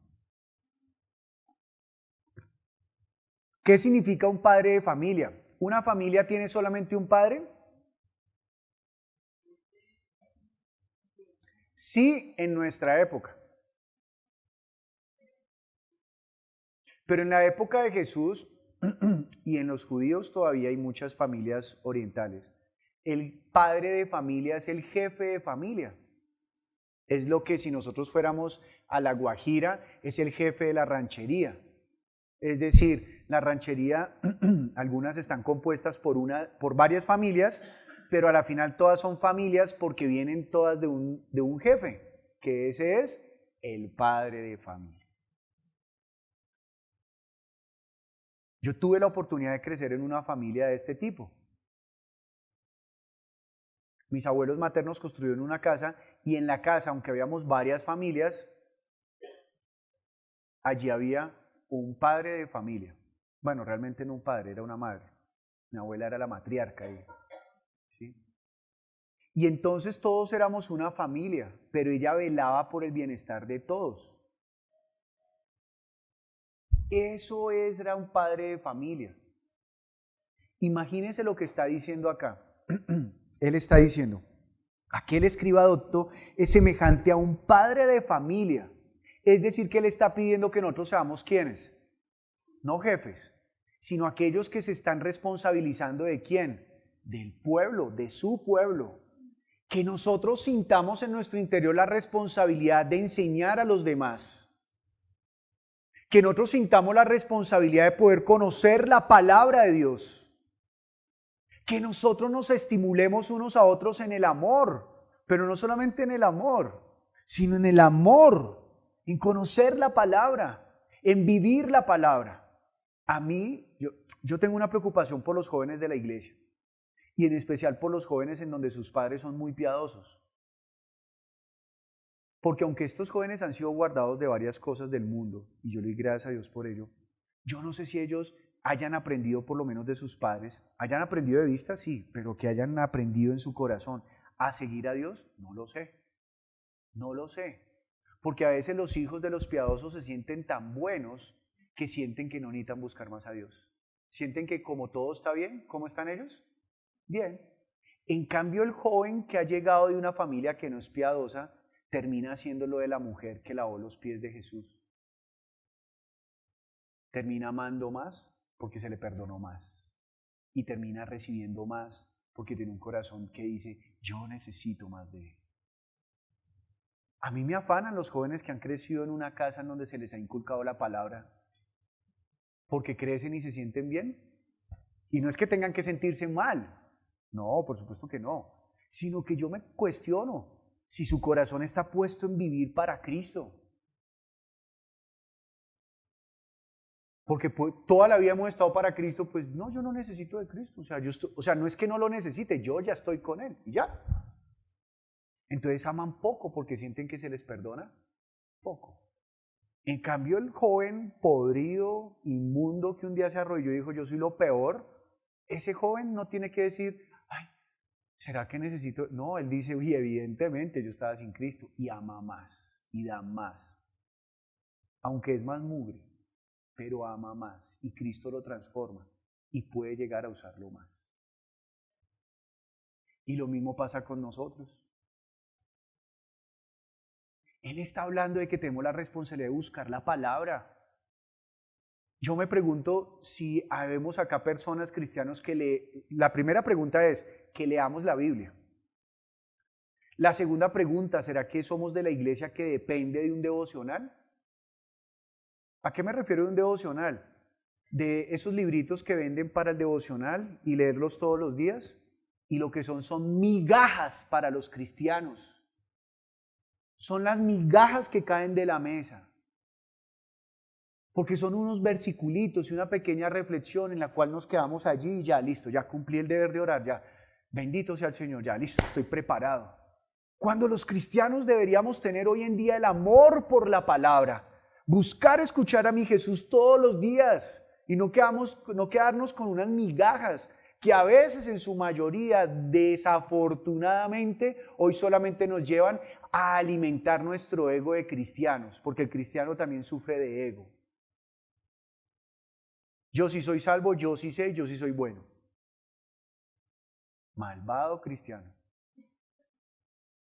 ¿Qué significa un padre de familia? ¿Una familia tiene solamente un padre? Sí, en nuestra época. Pero en la época de Jesús y en los judíos todavía hay muchas familias orientales. El padre de familia es el jefe de familia. Es lo que si nosotros fuéramos a La Guajira, es el jefe de la ranchería. Es decir, la ranchería, algunas están compuestas por varias familias, pero a la final todas son familias porque vienen todas de un jefe, que ese es el padre de familia. Yo tuve la oportunidad de crecer en una familia de este tipo. Mis abuelos maternos construyeron una casa y en la casa, aunque habíamos varias familias, allí había un padre de familia. Bueno, realmente no un padre, era una madre. Mi abuela era la matriarca ahí. ¿Sí? Y entonces todos éramos una familia, pero ella velaba por el bienestar de todos. Eso era un padre de familia. Imagínense lo que está diciendo acá. Él está diciendo, aquel escriba docto es semejante a un padre de familia. Es decir, que él está pidiendo que nosotros seamos ¿quiénes? No jefes, sino aquellos que se están responsabilizando de quién, del pueblo, de su pueblo. Que nosotros sintamos en nuestro interior la responsabilidad de enseñar a los demás. Que nosotros sintamos la responsabilidad de poder conocer la palabra de Dios. Que nosotros nos estimulemos unos a otros en el amor, pero no solamente en el amor, sino en el amor, en conocer la palabra, en vivir la palabra. A mí, yo tengo una preocupación por los jóvenes de la iglesia y en especial por los jóvenes en donde sus padres son muy piadosos. Porque aunque estos jóvenes han sido guardados de varias cosas del mundo, y yo le doy gracias a Dios por ello, yo no sé si ellos hayan aprendido por lo menos de sus padres, hayan aprendido de vista, sí, pero que hayan aprendido en su corazón a seguir a Dios, no lo sé. No lo sé. Porque a veces los hijos de los piadosos se sienten tan buenos que sienten que no necesitan buscar más a Dios. Sienten que como todo está bien, ¿cómo están ellos? Bien. En cambio, el joven que ha llegado de una familia que no es piadosa, termina haciendo lo de la mujer que lavó los pies de Jesús. Termina amando más porque se le perdonó más. Y termina recibiendo más porque tiene un corazón que dice, yo necesito más de él. A mí me afanan los jóvenes que han crecido en una casa en donde se les ha inculcado la palabra, porque crecen y se sienten bien. Y no es que tengan que sentirse mal, no, por supuesto que no, sino que yo me cuestiono si su corazón está puesto en vivir para Cristo. Porque toda la vida hemos estado para Cristo, pues no, yo no necesito de Cristo. O sea, no es que no lo necesite, yo ya estoy con Él y ya. Entonces aman poco porque sienten que se les perdona poco. En cambio, el joven podrido, inmundo, que un día se arrodilló y dijo, yo soy lo peor, ese joven no tiene que decir, ay, ¿será que necesito? No, él dice, uy, evidentemente yo estaba sin Cristo, y ama más, y da más. Aunque es más mugre, pero ama más, y Cristo lo transforma, y puede llegar a usarlo más. Y lo mismo pasa con nosotros. Él está hablando de que tenemos la responsabilidad de buscar la palabra. Yo me pregunto si habemos acá personas cristianos La primera pregunta es, que leamos la Biblia. La segunda pregunta, ¿será que somos de la iglesia que depende de un devocional? ¿A qué me refiero de un devocional? ¿De esos libritos que venden para el devocional y leerlos todos los días? Y lo que son migajas para los cristianos. Son las migajas que caen de la mesa. Porque son unos versiculitos y una pequeña reflexión en la cual nos quedamos allí y ya, listo, ya cumplí el deber de orar, ya, bendito sea el Señor, ya, listo, estoy preparado. Cuando los cristianos deberíamos tener hoy en día el amor por la palabra, buscar escuchar a mi Jesús todos los días y no quedarnos con unas migajas que a veces en su mayoría, desafortunadamente, hoy solamente nos llevan a alimentar nuestro ego de cristianos, porque el cristiano también sufre de ego. Yo sí soy salvo, yo sí sé, yo sí soy bueno. Malvado cristiano.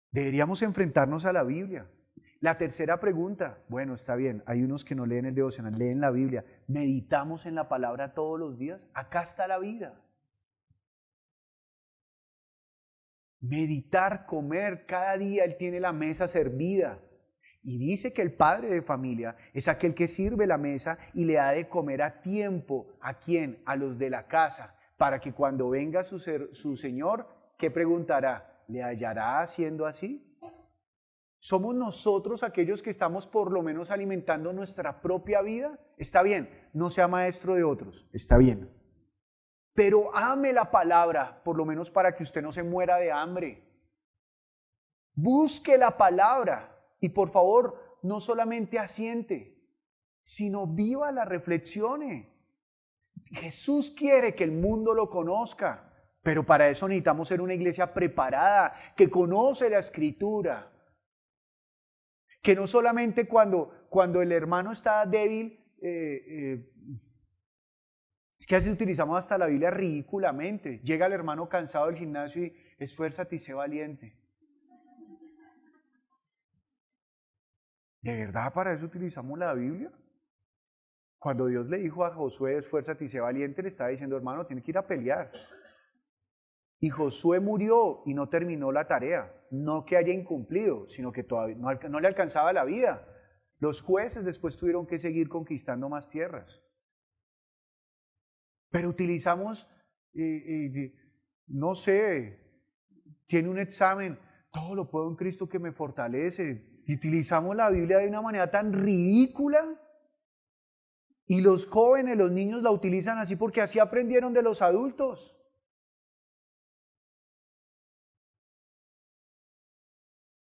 Deberíamos enfrentarnos a la Biblia. La tercera pregunta, bueno, está bien, hay unos que no leen el devocional, leen la Biblia. ¿Meditamos en la palabra todos los días? Acá está la vida. Meditar, comer, cada día Él tiene la mesa servida. Y dice que el padre de familia es aquel que sirve la mesa y le da de comer a tiempo. ¿A quién? A los de la casa. Para que cuando venga su señor, ¿qué preguntará? ¿Le hallará haciendo así? ¿Somos nosotros aquellos que estamos por lo menos alimentando nuestra propia vida? Está bien, no sea maestro de otros, está bien. Pero ame la palabra, por lo menos para que usted no se muera de hambre. Busque la palabra. Y por favor, no solamente asiente, sino viva la reflexione. Jesús quiere que el mundo lo conozca, pero para eso necesitamos ser una iglesia preparada, que conoce la Escritura. Que no solamente cuando el hermano está débil, es que así utilizamos hasta la Biblia ridículamente. Llega el hermano cansado del gimnasio y esfuérzate y sé valiente. ¿De verdad para eso utilizamos la Biblia? Cuando Dios le dijo a Josué, esfuérzate y sé valiente, le estaba diciendo, hermano, tiene que ir a pelear. Y Josué murió y no terminó la tarea. No que haya incumplido, sino que todavía no le alcanzaba la vida. Los jueces después tuvieron que seguir conquistando más tierras. Pero utilizamos, no sé, tiene un examen, todo lo puedo en Cristo que me fortalece. Y utilizamos la Biblia de una manera tan ridícula. Y los jóvenes, los niños la utilizan así porque así aprendieron de los adultos.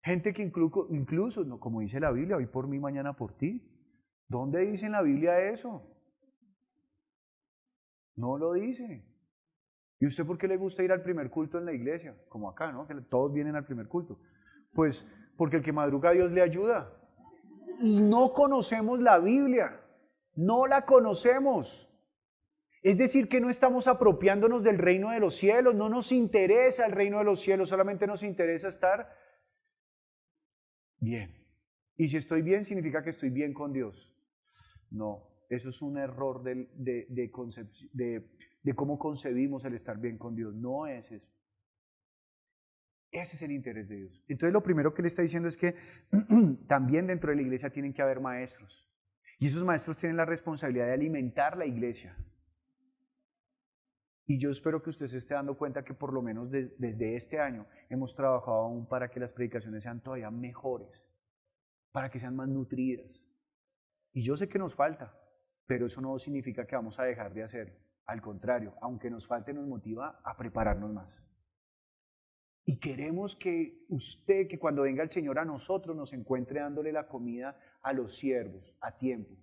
Gente que incluso, no, como dice la Biblia, hoy por mí, mañana por ti. ¿Dónde dice en la Biblia eso? No lo dice. ¿Y usted por qué le gusta ir al primer culto en la iglesia? Como acá, ¿no? Que todos vienen al primer culto. Pues porque el que madruga a Dios le ayuda. Y no conocemos la Biblia. No la conocemos. Es decir, que no estamos apropiándonos del reino de los cielos. No nos interesa el reino de los cielos. Solamente nos interesa estar bien. Y si estoy bien, significa que estoy bien con Dios. No, eso es un error de cómo concebimos el estar bien con Dios. No es eso. Ese es el interés de Dios. Entonces lo primero que le está diciendo es que también dentro de la iglesia tienen que haber maestros. Y esos maestros tienen la responsabilidad de alimentar la iglesia. Y yo espero que usted se esté dando cuenta que por lo menos desde este año hemos trabajado aún para que las predicaciones sean todavía mejores, para que sean más nutridas. Y yo sé que nos falta, pero eso no significa que vamos a dejar de hacerlo. Al contrario, aunque nos falte, nos motiva a prepararnos más. Y queremos que usted, que cuando venga el Señor a nosotros, nos encuentre dándole la comida a los siervos a tiempo.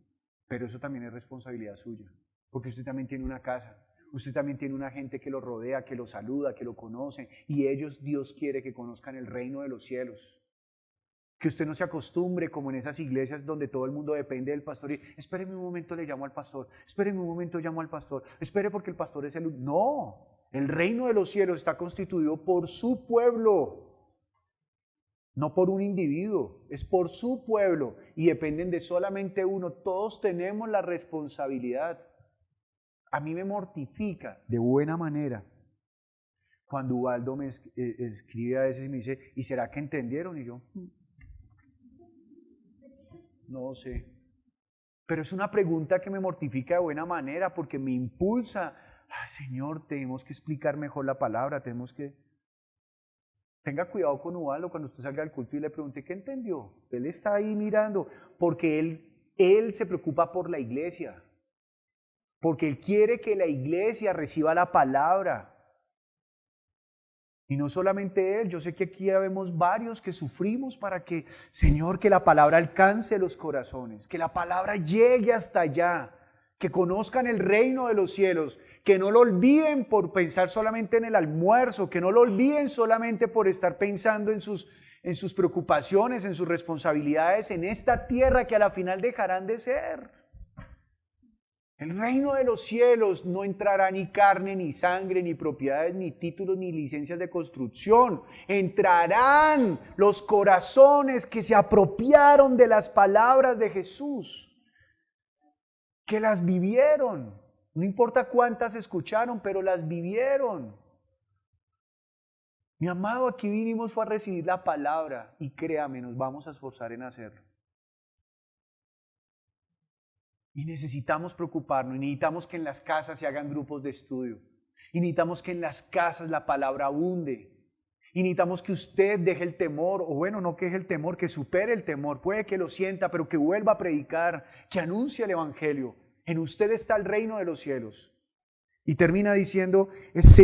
Pero eso también es responsabilidad suya, porque usted también tiene una casa. Usted también tiene una gente que lo rodea, que lo saluda, que lo conoce. Y ellos, Dios quiere que conozcan el reino de los cielos. Que usted no se acostumbre como en esas iglesias donde todo el mundo depende del pastor y espéreme un momento, le llamo al pastor, espéreme un momento, llamo al pastor, espere porque el pastor es el... No, el reino de los cielos está constituido por su pueblo. no por un individuo, es por su pueblo y dependen de solamente uno. Todos tenemos la responsabilidad. A mí me mortifica de buena manera cuando Ubaldo me escribe a veces y me dice, ¿y será que entendieron? Y yo, no sé. Pero es una pregunta que me mortifica de buena manera porque me impulsa. Ay, Señor, tenemos que explicar mejor la palabra, tenemos que... Tenga cuidado con Ubaldo cuando usted salga del culto y le pregunte, ¿qué entendió? Él está ahí mirando porque él se preocupa por la iglesia. Porque Él quiere que la iglesia reciba la palabra. Y no solamente Él, yo sé que aquí vemos varios que sufrimos para que, Señor, que la palabra alcance los corazones, que la palabra llegue hasta allá, que conozcan el reino de los cielos, que no lo olviden por pensar solamente en el almuerzo, que no lo olviden solamente por estar pensando en sus preocupaciones, en sus responsabilidades, en esta tierra que a la final dejarán de ser. El reino de los cielos no entrará ni carne, ni sangre, ni propiedades, ni títulos, ni licencias de construcción. Entrarán los corazones que se apropiaron de las palabras de Jesús, que las vivieron. No importa cuántas escucharon, pero las vivieron. Mi amado, aquí vinimos fue a recibir la palabra y créame, nos vamos a esforzar en hacerlo. Y necesitamos preocuparnos, y necesitamos que en las casas se hagan grupos de estudio. Y necesitamos que en las casas la palabra abunde. Y necesitamos que usted deje el temor, o bueno, no que deje el temor, que supere el temor. Puede que lo sienta, pero que vuelva a predicar, que anuncie el Evangelio. En usted está el reino de los cielos. Y termina diciendo, es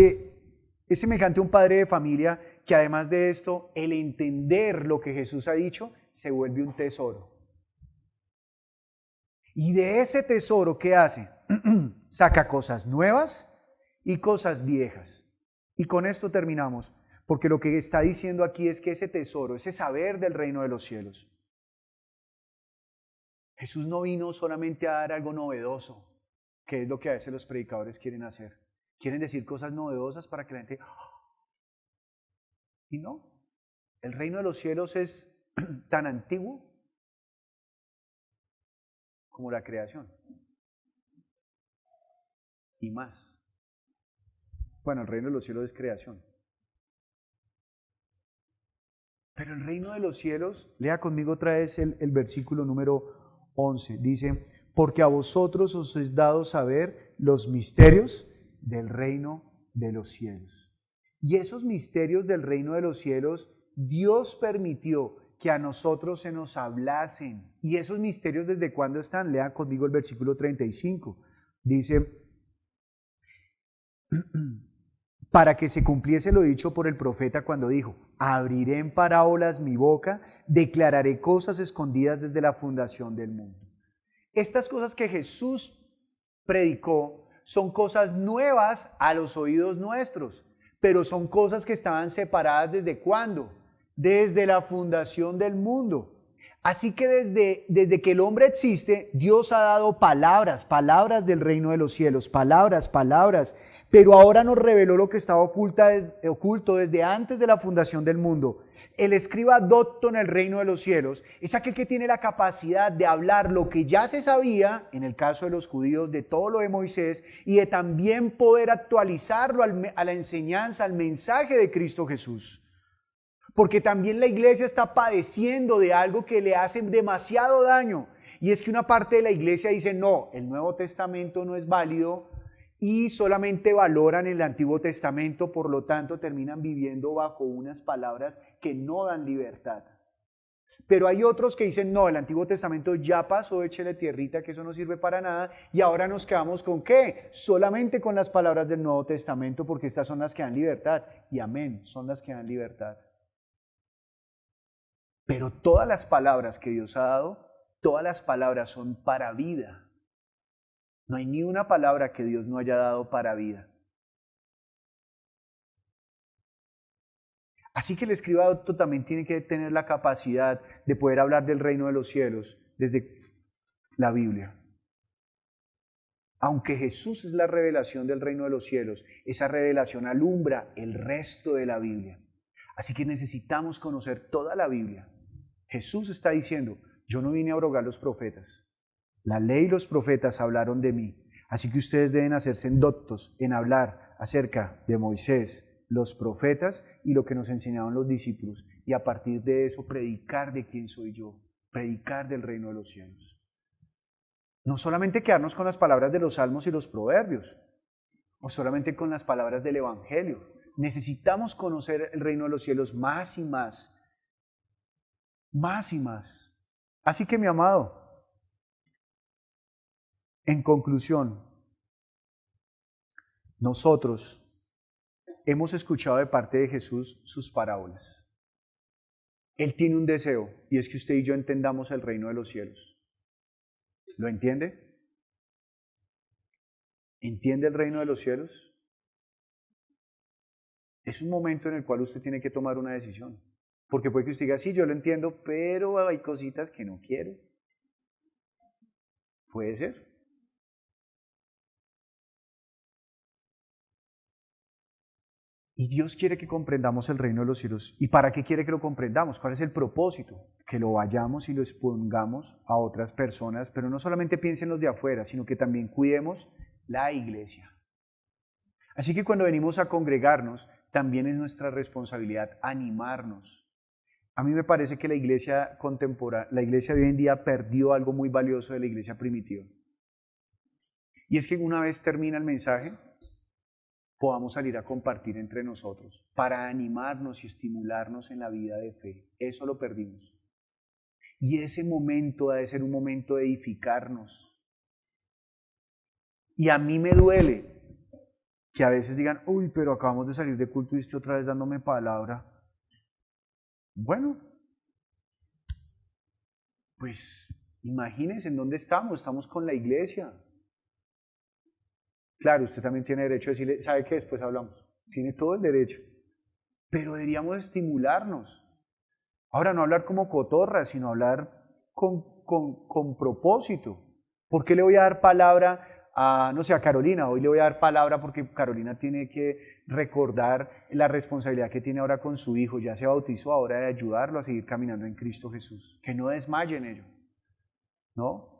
semejante a un padre de familia que además de esto, el entender lo que Jesús ha dicho, se vuelve un tesoro. Y de ese tesoro, ¿qué hace? Saca cosas nuevas y cosas viejas. Y con esto terminamos, porque lo que está diciendo aquí es que ese tesoro, ese saber del reino de los cielos, Jesús no vino solamente a dar algo novedoso, que es lo que a veces los predicadores quieren hacer. Quieren decir cosas novedosas para que la gente... Y no, el reino de los cielos es tan antiguo como la creación. Y más. Bueno, el reino de los cielos es creación. Pero el reino de los cielos, lea conmigo otra vez el versículo número 11, dice, porque a vosotros os es dado saber los misterios del reino de los cielos. Y esos misterios del reino de los cielos, Dios permitió que a nosotros se nos hablasen. ¿Y esos misterios desde cuándo están? Lea conmigo el versículo 35. Dice, para que se cumpliese lo dicho por el profeta cuando dijo, abriré en parábolas mi boca, declararé cosas escondidas desde la fundación del mundo. Estas cosas que Jesús predicó son cosas nuevas a los oídos nuestros, pero son cosas que estaban separadas ¿desde cuándo? Desde la fundación del mundo. Así que desde que el hombre existe, Dios ha dado palabras del reino de los cielos, palabras, pero ahora nos reveló lo que estaba oculto desde antes de la fundación del mundo. El escriba docto en el reino de los cielos es aquel que tiene la capacidad de hablar lo que ya se sabía, en el caso de los judíos, de todo lo de Moisés, y de también poder actualizarlo a la enseñanza, al mensaje de Cristo Jesús. Porque también la iglesia está padeciendo de algo que le hace demasiado daño. Y es que una parte de la iglesia dice, no, el Nuevo Testamento no es válido y solamente valoran el Antiguo Testamento, por lo tanto terminan viviendo bajo unas palabras que no dan libertad. Pero hay otros que dicen, no, el Antiguo Testamento ya pasó, échele tierrita, que eso no sirve para nada, y ahora nos quedamos ¿con qué? Solamente con las palabras del Nuevo Testamento, porque estas son las que dan libertad. Y amén, son las que dan libertad. Pero todas las palabras que Dios ha dado, todas las palabras son para vida. No hay ni una palabra que Dios no haya dado para vida. Así que el escriba docto también tiene que tener la capacidad de poder hablar del reino de los cielos desde la Biblia. Aunque Jesús es la revelación del reino de los cielos, esa revelación alumbra el resto de la Biblia. Así que necesitamos conocer toda la Biblia. Jesús está diciendo, yo no vine a abrogar los profetas. La ley y los profetas hablaron de mí. Así que ustedes deben hacerse doctos en hablar acerca de Moisés, los profetas y lo que nos enseñaron los discípulos. Y a partir de eso predicar de quién soy yo, predicar del reino de los cielos. No solamente quedarnos con las palabras de los salmos y los proverbios, o solamente con las palabras del Evangelio. Necesitamos conocer el reino de los cielos más y más, más y más. Así que, mi amado, en conclusión, nosotros hemos escuchado de parte de Jesús sus parábolas. Él tiene un deseo y es que usted y yo entendamos el reino de los cielos. ¿Lo entiende? ¿Entiende el reino de los cielos? Es un momento en el cual usted tiene que tomar una decisión. Porque puede que usted diga, sí, yo lo entiendo, pero hay cositas que no quiero. Puede ser. Y Dios quiere que comprendamos el reino de los cielos. ¿Y para qué quiere que lo comprendamos? ¿Cuál es el propósito? Que lo vayamos y lo expongamos a otras personas, pero no solamente piensen los de afuera, sino que también cuidemos la iglesia. Así que cuando venimos a congregarnos, también es nuestra responsabilidad animarnos. A mí me parece que la iglesia contemporánea, la iglesia de hoy en día perdió algo muy valioso de la iglesia primitiva. Y es que una vez termina el mensaje, podamos salir a compartir entre nosotros para animarnos y estimularnos en la vida de fe. Eso lo perdimos. Y ese momento ha de ser un momento de edificarnos. Y a mí me duele que a veces digan, uy, pero acabamos de salir de culto y estoy otra vez dándome palabra. Bueno, pues imagínense en dónde estamos. Estamos con la iglesia. Claro, usted también tiene derecho a decirle, ¿sabe qué? Después hablamos. Tiene todo el derecho. Pero deberíamos estimularnos. Ahora, no hablar como cotorras, sino hablar con propósito. ¿Por qué le voy a dar palabra a, no sé, a Carolina? Hoy le voy a dar palabra porque Carolina tiene que recordar la responsabilidad que tiene ahora con su hijo. Ya se bautizó, ahora de ayudarlo a seguir caminando en Cristo Jesús. Que no desmaye en ello. ¿No?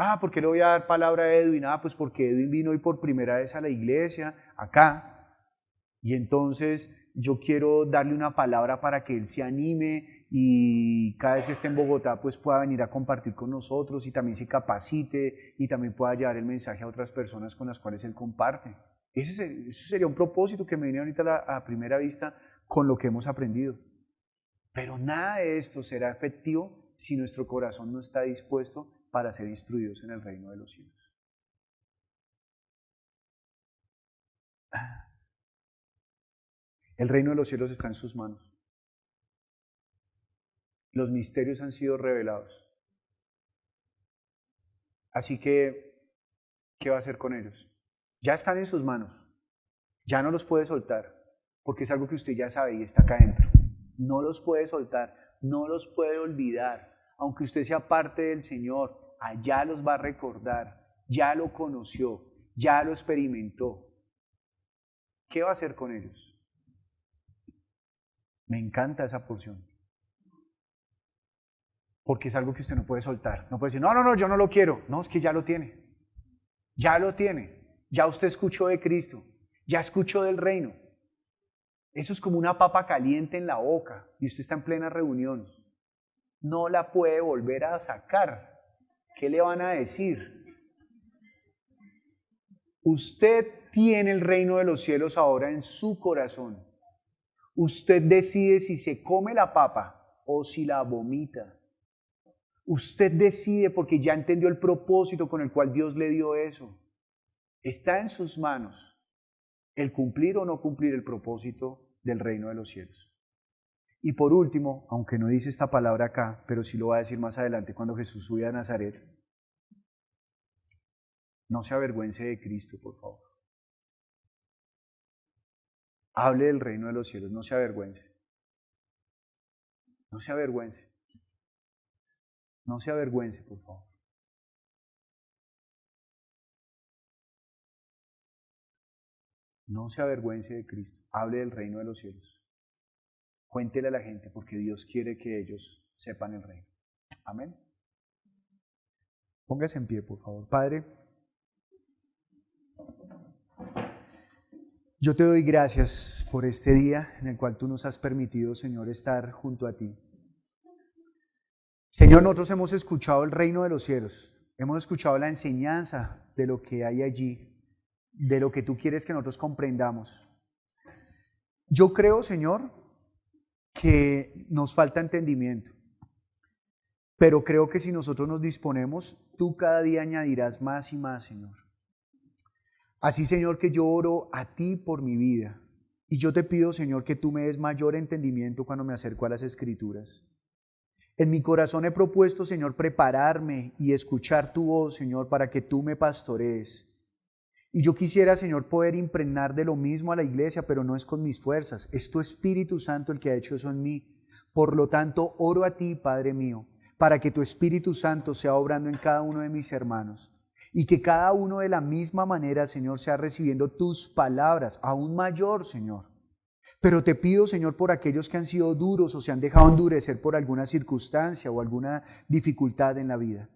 Ah, ¿por qué le voy a dar palabra a Edwin? Ah, pues porque Edwin vino hoy por primera vez a la iglesia, acá, y entonces yo quiero darle una palabra para que él se anime y cada vez que esté en Bogotá pues pueda venir a compartir con nosotros y también se capacite y también pueda llevar el mensaje a otras personas con las cuales él comparte. Ese sería un propósito que me viene ahorita a primera vista con lo que hemos aprendido. Pero nada de esto será efectivo si nuestro corazón no está dispuesto para ser instruidos en el reino de los cielos. El reino de los cielos está en sus manos. Los misterios han sido revelados. Así que, ¿qué va a hacer con ellos? Ya están en sus manos. Ya no los puede soltar, porque es algo que usted ya sabe y está acá adentro. No los puede soltar, no los puede olvidar. Aunque usted sea parte del Señor, allá los va a recordar. Ya lo conoció, ya lo experimentó. ¿Qué va a hacer con ellos? Me encanta esa porción. Porque es algo que usted no puede soltar. No puede decir, no, no, no, yo no lo quiero. No, es que ya lo tiene. Ya lo tiene. Ya usted escuchó de Cristo. Ya escuchó del reino. Eso es como una papa caliente en la boca y usted está en plena reunión. No la puede volver a sacar. ¿Qué le van a decir? Usted tiene el reino de los cielos ahora en su corazón. Usted decide si se come la papa o si la vomita. Usted decide porque ya entendió el propósito con el cual Dios le dio eso. Está en sus manos el cumplir o no cumplir el propósito del reino de los cielos. Y por último, aunque no dice esta palabra acá, pero sí lo va a decir más adelante cuando Jesús sube a Nazaret, no se avergüence de Cristo, por favor. Hable del reino de los cielos, no se avergüence. No se avergüence. No se avergüence, por favor. No se avergüence de Cristo. Hable del reino de los cielos. Cuéntele a la gente porque Dios quiere que ellos sepan el reino. Amén. Póngase en pie, por favor. Padre, yo te doy gracias por este día en el cual tú nos has permitido, Señor, estar junto a ti. Señor, nosotros hemos escuchado el reino de los cielos, hemos escuchado la enseñanza de lo que hay allí, de lo que tú quieres que nosotros comprendamos. Yo creo, Señor, que nos falta entendimiento, pero creo que si nosotros nos disponemos, tú cada día añadirás más y más, Señor. Así, Señor, que yo oro a ti por mi vida, y yo te pido, Señor, que tú me des mayor entendimiento cuando me acerco a las Escrituras. En mi corazón he propuesto, Señor, prepararme y escuchar tu voz, Señor, para que tú me pastorees. Y yo quisiera, Señor, poder impregnar de lo mismo a la iglesia, pero no es con mis fuerzas, es tu Espíritu Santo el que ha hecho eso en mí. Por lo tanto, oro a ti, Padre mío, para que tu Espíritu Santo sea obrando en cada uno de mis hermanos. Y que cada uno de la misma manera, Señor, sea recibiendo tus palabras, aún mayor, Señor. Pero te pido, Señor, por aquellos que han sido duros o se han dejado endurecer por alguna circunstancia o alguna dificultad en la vida.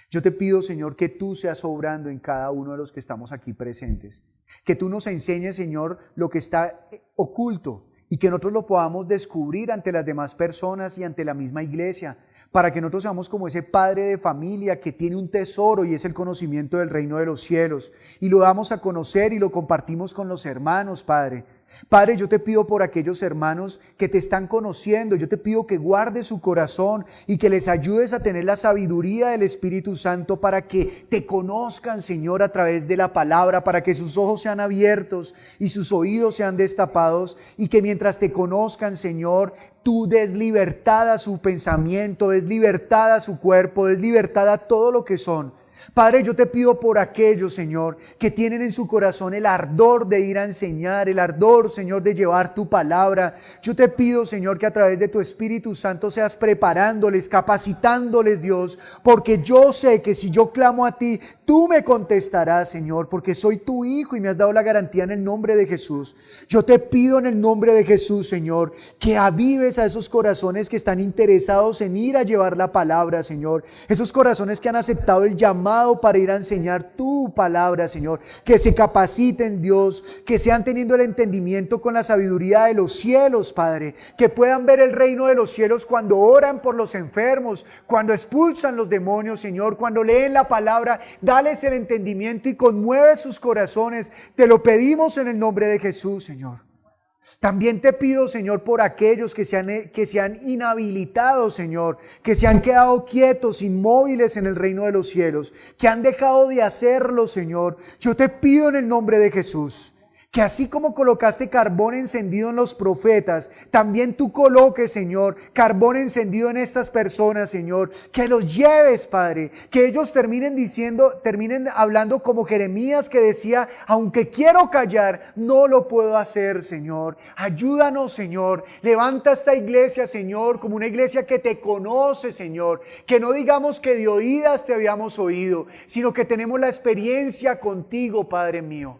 Yo te pido, Señor, que tú seas obrando en cada uno de los que estamos aquí presentes. Que tú nos enseñes, Señor, lo que está oculto y que nosotros lo podamos descubrir ante las demás personas y ante la misma iglesia, para que nosotros seamos como ese padre de familia que tiene un tesoro y es el conocimiento del reino de los cielos. Y lo damos a conocer y lo compartimos con los hermanos, Padre. Padre, yo te pido por aquellos hermanos que te están conociendo, yo te pido que guardes su corazón y que les ayudes a tener la sabiduría del Espíritu Santo para que te conozcan, Señor, a través de la palabra, para que sus ojos sean abiertos y sus oídos sean destapados y que mientras te conozcan, Señor, tú des libertad a su pensamiento, des libertad a su cuerpo, des libertad a todo lo que son. Padre, yo te pido por aquellos, Señor, que tienen en su corazón el ardor de ir a enseñar, el ardor, Señor, de llevar tu palabra. Yo te pido, Señor, que a través de tu Espíritu Santo seas preparándoles, capacitándoles, Dios, porque yo sé que si yo clamo a ti, tú me contestarás, Señor, porque soy tu hijo y me has dado la garantía en el nombre de Jesús. Yo te pido en el nombre de Jesús, Señor, que avives a esos corazones que están interesados en ir a llevar la palabra, Señor. Esos corazones que han aceptado el llamado para ir a enseñar tu palabra, Señor. Que se capaciten, Dios, que sean teniendo el entendimiento con la sabiduría de los cielos, Padre. Que puedan ver el reino de los cielos cuando oran por los enfermos, cuando expulsan los demonios, Señor, cuando leen la palabra. Dales el entendimiento y conmueve sus corazones. Te lo pedimos en el nombre de Jesús, Señor. También te pido, Señor, por aquellos que se han inhabilitado, Señor, que se han quedado quietos, inmóviles en el reino de los cielos, que han dejado de hacerlo, Señor. Yo te pido en el nombre de Jesús, que así como colocaste carbón encendido en los profetas, también tú coloques, Señor, carbón encendido en estas personas, Señor. Que los lleves, Padre, que ellos terminen hablando como Jeremías, que decía: aunque quiero callar, no lo puedo hacer, Señor. Ayúdanos, Señor. Levanta esta iglesia, Señor, como una iglesia que te conoce, Señor. Que no digamos que de oídas te habíamos oído, sino que tenemos la experiencia contigo, Padre mío.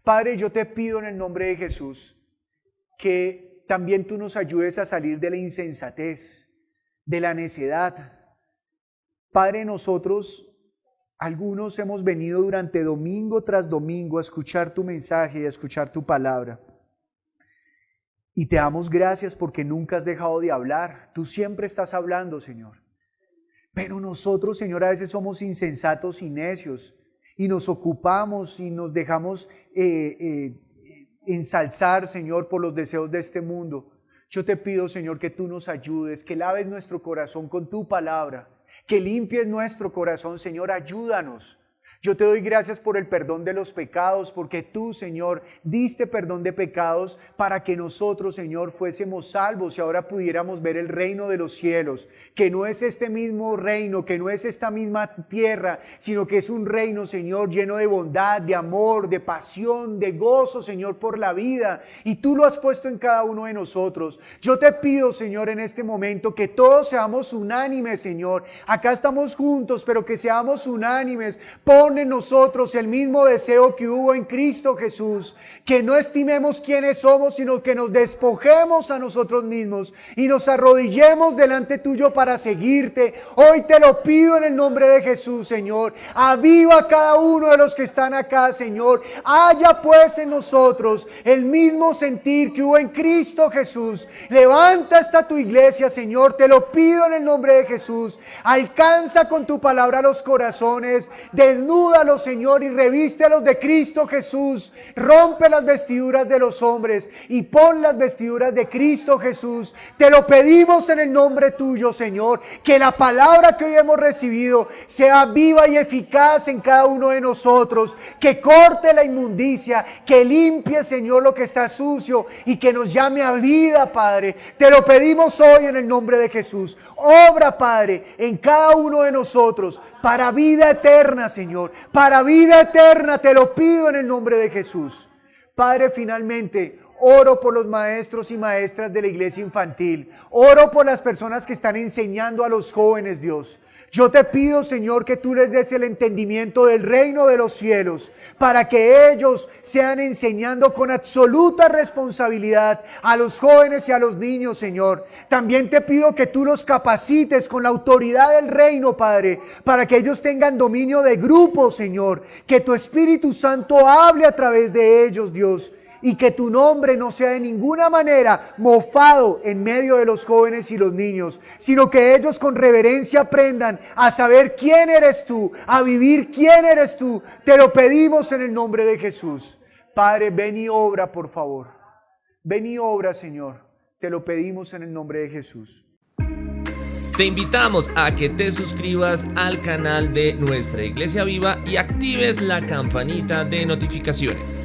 Padre, yo te pido en el nombre de Jesús que también tú nos ayudes a salir de la insensatez, de la necedad. Padre, nosotros, algunos hemos venido durante domingo tras domingo a escuchar tu mensaje y a escuchar tu palabra. Y te damos gracias porque nunca has dejado de hablar. Tú siempre estás hablando, Señor. Pero nosotros, Señor, a veces somos insensatos y necios. Y nos ocupamos y nos dejamos ensalzar, Señor, por los deseos de este mundo. Yo te pido, Señor, que tú nos ayudes, que laves nuestro corazón con tu palabra, que limpies nuestro corazón, Señor, ayúdanos. Yo te doy gracias por el perdón de los pecados, porque tú, Señor, diste perdón de pecados para que nosotros, Señor, fuésemos salvos y ahora pudiéramos ver el reino de los cielos, que no es este mismo reino, que no es esta misma tierra, sino que es un reino, Señor, lleno de bondad, de amor, de pasión, de gozo, Señor, por la vida. Y tú lo has puesto en cada uno de nosotros. Yo te pido, Señor, en este momento que todos seamos unánimes, Señor. Acá estamos juntos, pero que seamos unánimes. Pon pon en nosotros el mismo deseo que hubo en Cristo Jesús, que no estimemos quiénes somos, sino que nos despojemos a nosotros mismos y nos arrodillemos delante tuyo para seguirte. Hoy te lo pido en el nombre de Jesús, Señor. Aviva a cada uno de los que están acá, Señor. Haya pues en nosotros el mismo sentir que hubo en Cristo Jesús. Levanta esta tu iglesia, Señor. Te lo pido en el nombre de Jesús. Alcanza con tu palabra los corazones. Desnúdalos, Señor, y revístelos de Cristo Jesús. Rompe las vestiduras de los hombres y pon las vestiduras de Cristo Jesús. Te lo pedimos en el nombre tuyo, Señor. Que la palabra que hoy hemos recibido sea viva y eficaz en cada uno de nosotros. Que corte la inmundicia, que limpie, Señor, lo que está sucio y que nos llame a vida, Padre. Te lo pedimos hoy en el nombre de Jesús. Obra, Padre, en cada uno de nosotros para vida eterna, Señor. Para vida eterna te lo pido en el nombre de Jesús. Padre, finalmente oro por los maestros y maestras de la iglesia infantil. Oro por las personas que están enseñando a los jóvenes, Dios. Yo te pido, Señor, que tú les des el entendimiento del reino de los cielos, para que ellos sean enseñando con absoluta responsabilidad a los jóvenes y a los niños, Señor. También te pido que tú los capacites con la autoridad del reino, Padre, para que ellos tengan dominio de grupo, Señor. Que tu Espíritu Santo hable a través de ellos, Dios. Y que tu nombre no sea de ninguna manera mofado en medio de los jóvenes y los niños, sino que ellos con reverencia aprendan a saber quién eres tú, a vivir quién eres tú. Te lo pedimos en el nombre de Jesús. Padre, ven y obra, por favor. Ven y obra, Señor. Te lo pedimos en el nombre de Jesús. Te invitamos a que te suscribas al canal de Nuestra Iglesia Viva y actives la campanita de notificaciones.